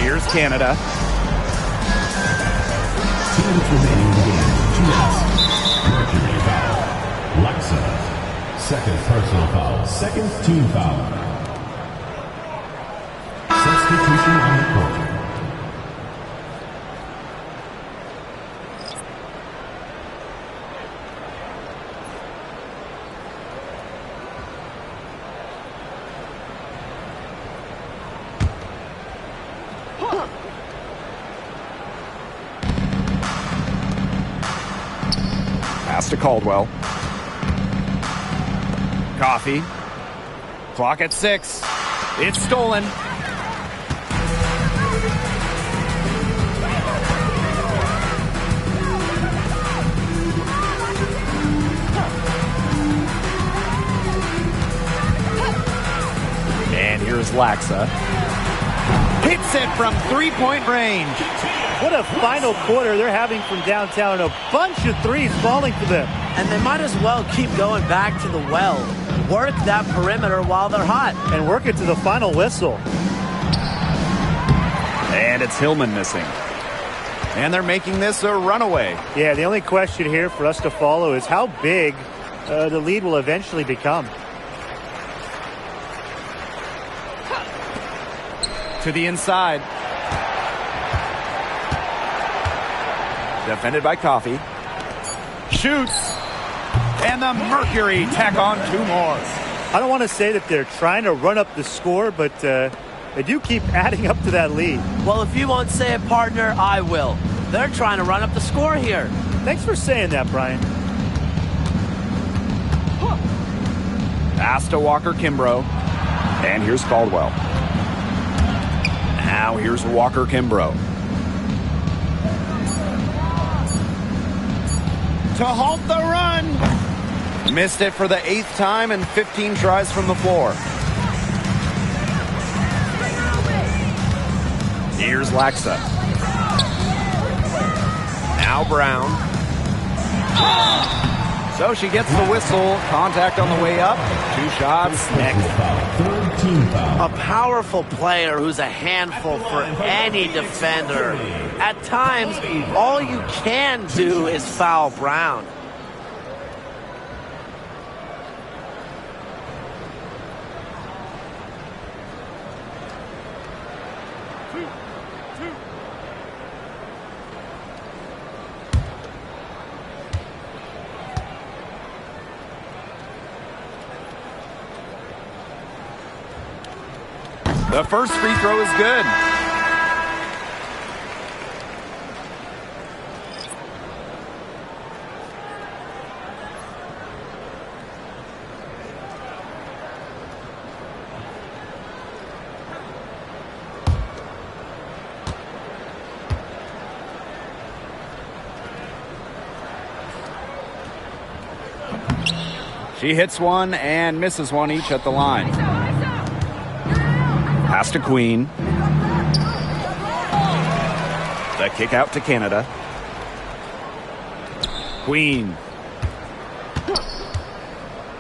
Here's Canada. 2 minutes remaining in the game. 2 minutes. Mercury foul. Lexa. Second personal foul. Second team foul. Substitution on the court. Pass to Caldwell. Coffee. Clock at 6. It's stolen. And here's Laxa. Hits it from three-point range. What a final quarter they're having from downtown. A bunch of threes falling for them. And they might as well keep going back to the well. Work that perimeter while they're hot. And work it to the final whistle. And it's Hillman missing. And they're making this a runaway. Yeah, the only question here for us to follow is how big the lead will eventually become. To the inside. Defended by Coffee. Shoots. And the Mercury tack on 2 more. I don't want to say that they're trying to run up the score, but they do keep adding up to that lead. Well, if you won't say it, partner, I will. They're trying to run up the score here. Thanks for saying that, Brian. Pass to Walker Kimbrough. And here's Caldwell. Now here's Walker Kimbrough. To halt the run. Missed it for the 8th time and 15 tries from the floor. Here's Laxa. Now Brown. So she gets the whistle. Contact on the way up. 2 shots next. Third team foul. A powerful player who's a handful for any defender. At times, all you can do is foul Brown. The first free throw is good. She hits one and misses one each at the line. Pass to Queen. The kick out to Canada. Queen.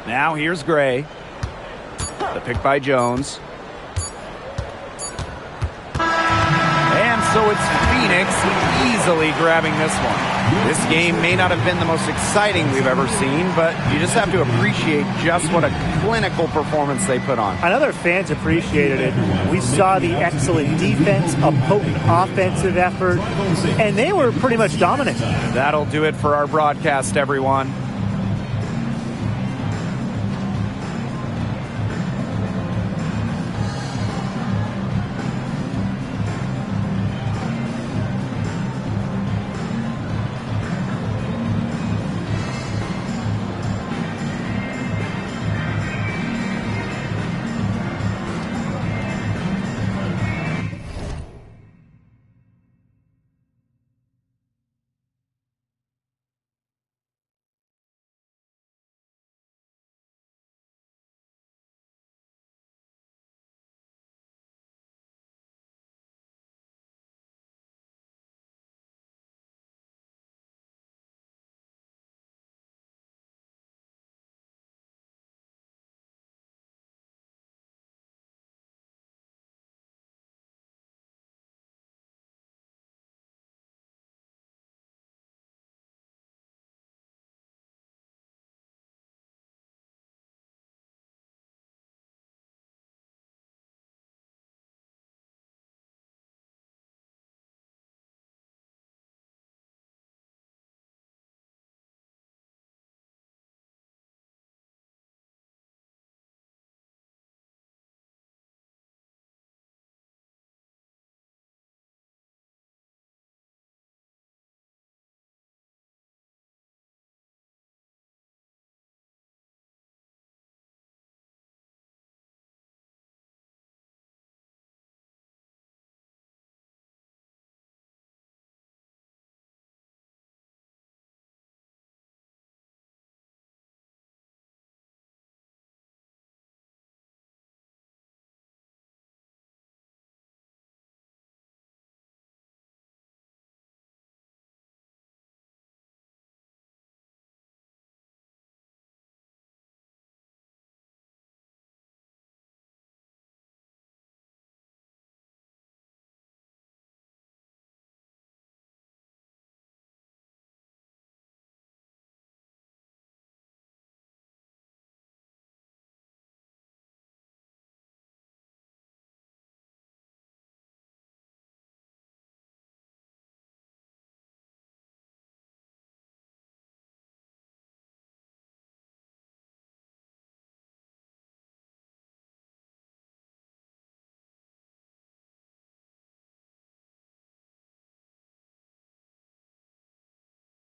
Now here's Gray. The pick by Jones. And so it's Phoenix easily grabbing this one. This game may not have been the most exciting we've ever seen, but you just have to appreciate just what a clinical performance they put on. I know their fans appreciated it. We saw the excellent defense, a potent offensive effort, and they were pretty much dominant. That'll do it for our broadcast, everyone.